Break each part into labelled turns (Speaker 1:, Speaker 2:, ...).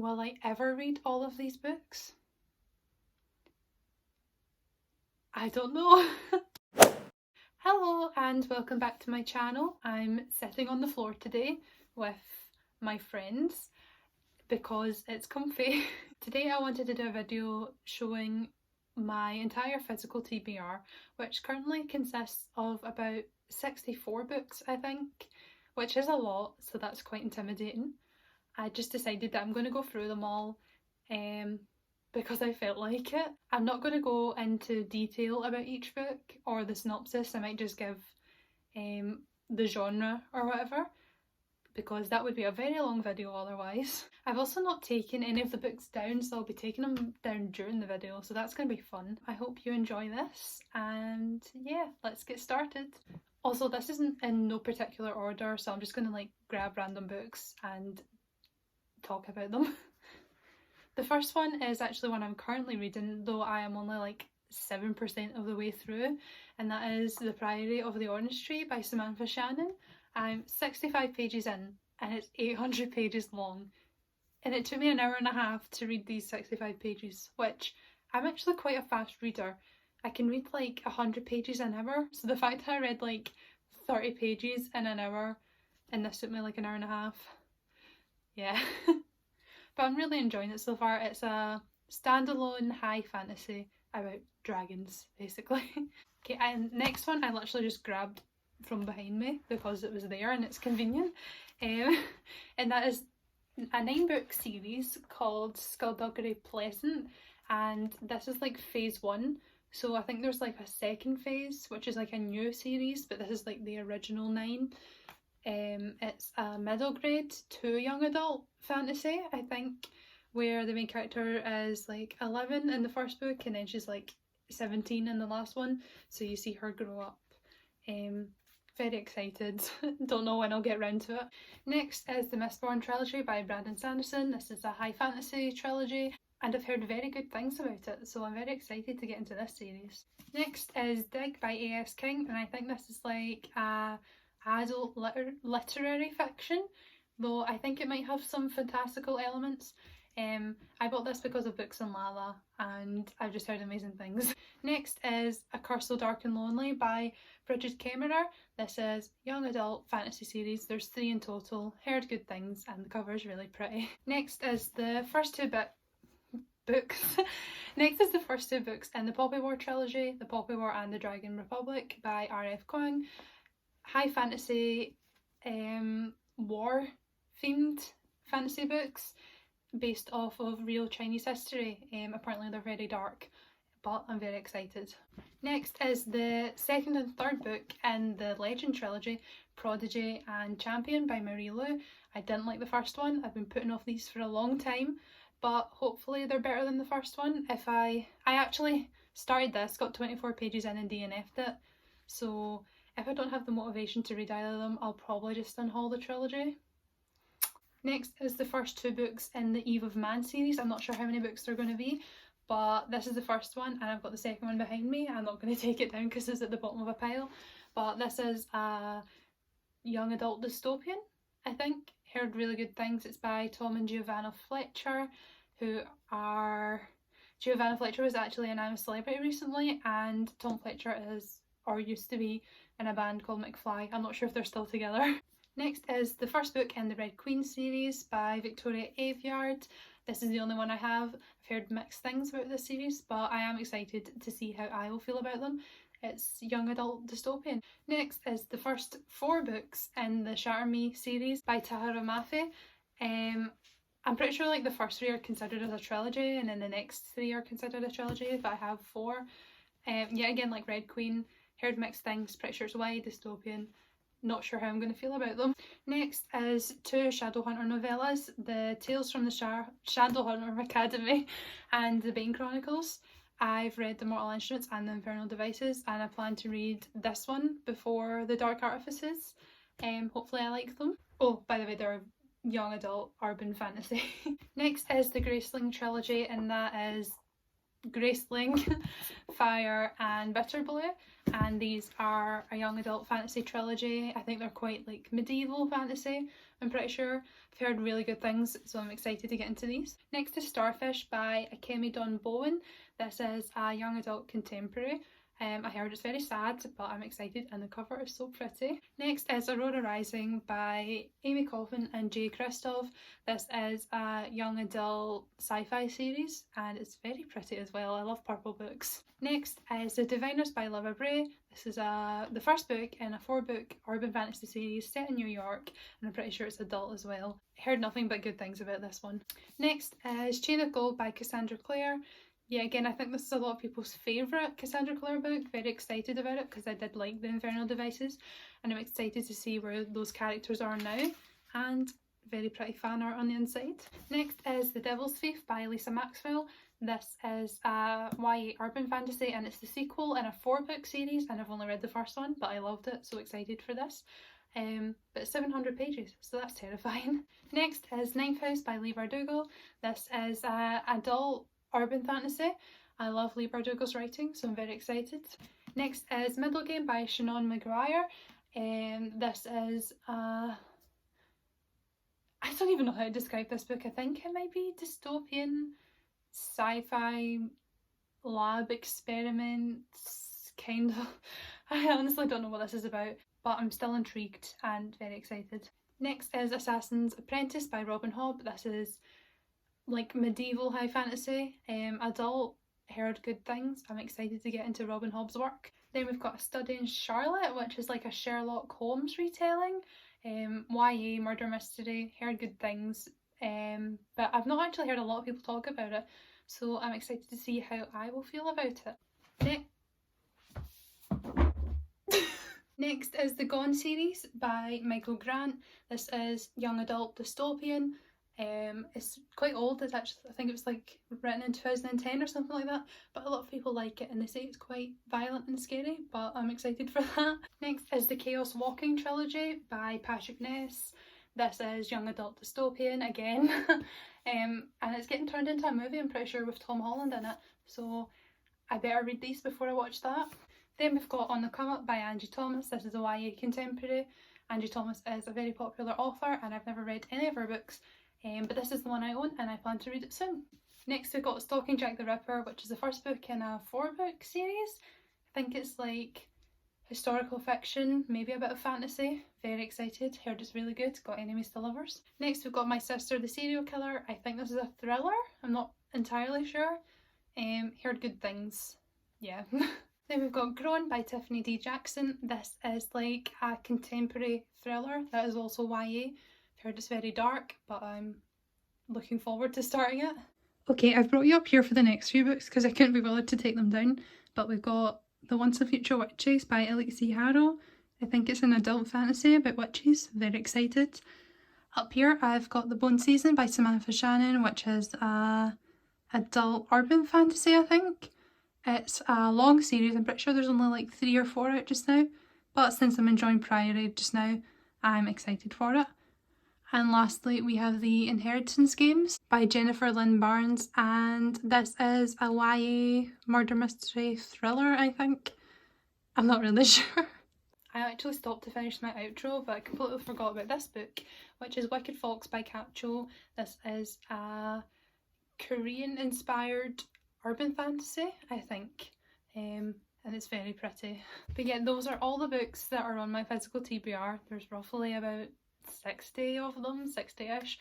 Speaker 1: Will I ever read all of these books? I don't know. Hello and welcome back to my channel. I'm sitting on the floor today with my friends because it's comfy. Today I wanted to do a video showing my entire physical TBR, which currently consists of about 64 books, I think, which is a lot, so that's quite intimidating. I just decided that I'm going to go through them all because I felt like it. I'm not going to go into detail about each book or the synopsis. I might just give the genre or whatever, because that would be a very long video otherwise. I've also not taken any of the books down, so I'll be taking them down during the video, so that's going to be fun. I hope you enjoy this, and yeah, let's get started. Also, this isn't in no particular order, so I'm just going to like grab random books and talk about them. The first one is actually one I'm currently reading, though I am only like 7% of the way through, and that is The Priory of the Orange Tree by Samantha Shannon. I'm 65 pages in and it's 800 pages long, and it took me an hour and a half to read these 65 pages, which I'm actually quite a fast reader. I can read like 100 pages an hour, so the fact that I read like 30 pages in an hour and this took me like an hour and a half, yeah. But I'm really enjoying it so far. It's a standalone high fantasy about dragons, basically. Okay, and next one I literally just grabbed from behind me because it was there and it's convenient. And that is a 9-book series called Skullduggery Pleasant, and this is like phase 1. So I think there's like a second phase, which is like a new series, but this is like the original 9. It's a middle grade to young adult fantasy, I think, where the main character is like 11 in the first book and then she's like 17 in the last one, so you see her grow up. Very excited. Don't know when I'll get round to it. Next is the Mistborn trilogy by Brandon Sanderson. This is a high fantasy trilogy and I've heard very good things about it, so I'm very excited to get into this series. Next is Dig by A.S. King, and I think this is like a adult literary fiction, though I think it might have some fantastical elements. I bought this because of Books and Lala and I've just heard amazing things. Next is A Curse So Dark and Lonely by Bridget Kemmerer. This is young adult fantasy series. There's 3 in total. Heard good things and the cover is really pretty. Next is the first 2 books. Next is the first 2 books in the Poppy War trilogy, The Poppy War and the Dragon Republic by R.F. Kuang. High fantasy, war themed fantasy books based off of real Chinese history. Apparently they're very dark, but I'm very excited. Next is the second and third book in the Legend trilogy, Prodigy and Champion by Marie Lu. I didn't like the first one. I've been putting off these for a long time, but hopefully they're better than the first one. I actually started this, got 24 pages in and DNF'd it, so if I don't have the motivation to read either of them, I'll probably just unhaul the trilogy. Next is the first 2 books in the Eve of Man series. I'm not sure how many books there are going to be, but this is the first one and I've got the second one behind me. I'm not going to take it down because it's at the bottom of a pile, but this is a young adult dystopian, I think. Heard really good things. It's by Tom and Giovanna Fletcher, Giovanna Fletcher was actually an I'm a Celebrity recently, and Tom Fletcher is, or used to be, in a band called McFly. I'm not sure if they're still together. Next is the first book in the Red Queen series by Victoria Aveyard. This is the only one I have. I've heard mixed things about this series, but I am excited to see how I will feel about them. It's young adult dystopian. Next is the first 4 books in the Shatter Me series by Tahara Mafi. I'm pretty sure like the first 3 are considered as a trilogy and then the next 3 are considered a trilogy, but I have 4. Yet again, like Red Queen, heard mixed things, pretty sure it's YA dystopian. Not sure how I'm going to feel about them. Next is 2 Shadowhunter novellas, the Tales from the Shadowhunter Academy and the Bane Chronicles. I've read The Mortal Instruments and The Infernal Devices, and I plan to read this one before The Dark Artifices. Hopefully I like them. Oh, by the way, they're young adult urban fantasy. Next is the Graceling trilogy, and that is Graceling, Fire and Bitterblue, and these are a young adult fantasy trilogy. I think they're quite like medieval fantasy, I'm pretty sure. I've heard really good things, so I'm excited to get into these. Next is Starfish by Akemi Don Bowen. This is a young adult contemporary. I heard it's very sad, but I'm excited and the cover is so pretty. Next is Aurora Rising by Amy Coffin and Jay Christoph. This is a young adult sci-fi series and it's very pretty as well. I love purple books. Next is The Diviners by Lava Bray. This is the first book in a 4-book urban fantasy series set in New York, and I'm pretty sure it's adult as well. I heard nothing but good things about this one. Next is Chain of Gold by Cassandra Clare. Yeah, again, I think this is a lot of people's favourite Cassandra Clare book. Very excited about it because I did like the Infernal Devices, and I'm excited to see where those characters are now, and very pretty fan art on the inside. Next is The Devil's Thief by Lisa Maxwell. This is a YA urban fantasy and it's the sequel in a 4-book series, and I've only read the first one but I loved it, so excited for this. But it's 700 pages, so that's terrifying. Next is Ninth House by Leigh Bardugo. This is adult urban fantasy. I love Leigh Bardugo's writing, so I'm very excited. Next is Middle Game by Shannon Maguire. This is I don't even know how to describe this book. I think it might be dystopian sci-fi lab experiments, kind of. I honestly don't know what this is about, but I'm still intrigued and very excited. Next is Assassin's Apprentice by Robin Hobb. This is like medieval high fantasy, adult. Heard good things. I'm excited to get into Robin Hobb's work. Then we've got A Study in Charlotte, which is like a Sherlock Holmes retelling. YA murder mystery. Heard good things. But I've not actually heard a lot of people talk about it, so I'm excited to see how I will feel about it. Next is the Gone series by Michael Grant. This is young adult dystopian. It's quite old. It's actually, I think it was like written in 2010 or something like that, but a lot of people like it and they say it's quite violent and scary, but I'm excited for that. Next is the Chaos Walking trilogy by Patrick Ness. This is young adult dystopian again. And it's getting turned into a movie, I'm pretty sure, with Tom Holland in it, so I better read these before I watch that. Then we've got On the Come Up by Angie Thomas. This is a YA contemporary. Angie Thomas is a very popular author and I've never read any of her books, but this is the one I own and I plan to read it soon. Next we've got Stalking Jack the Ripper, which is the first book in a 4-book series. I think it's like historical fiction, maybe a bit of fantasy. Very excited. Heard it's really good. Got enemies to lovers. Next we've got My Sister the Serial Killer. I think this is a thriller. I'm not entirely sure. Heard good things. Yeah. Then we've got Grown by Tiffany D. Jackson. This is like a contemporary thriller that is also YA. I've heard it's very dark, but I'm looking forward to starting it. Okay, I've brought you up here for the next few books because I couldn't be bothered to take them down, but we've got The Once and Future Witches by Elise C. Harrow. I think it's an adult fantasy about witches. Very excited. Up here I've got The Bone Season by Samantha Shannon, which is a adult urban fantasy, I think. It's a long series. I'm pretty sure there's only like 3 or 4 out just now, but since I'm enjoying Priory just now, I'm excited for it. And lastly we have The Inheritance Games by Jennifer Lynn Barnes, and this is a YA murder mystery thriller, I think. I'm not really sure. I actually stopped to finish my outro, but I completely forgot about this book, which is Wicked Fox by Kat Cho. This is a Korean inspired urban fantasy, I think, and it's very pretty. But yeah, those are all the books that are on my physical TBR. There's roughly about 60 of them, 60ish.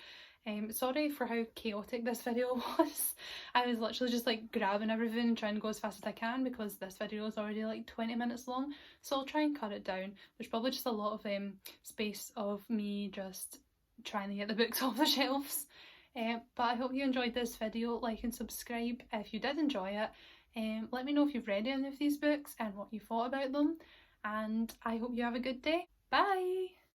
Speaker 1: Sorry for how chaotic this video was. I was literally just like grabbing everything and trying to go as fast as I can because this video is already like 20 minutes long, so I'll try and cut it down. There's probably just a lot of space of me just trying to get the books off the shelves. But I hope you enjoyed this video. Like and subscribe if you did enjoy it. Let me know if you've read any of these books and what you thought about them, and I hope you have a good day. Bye!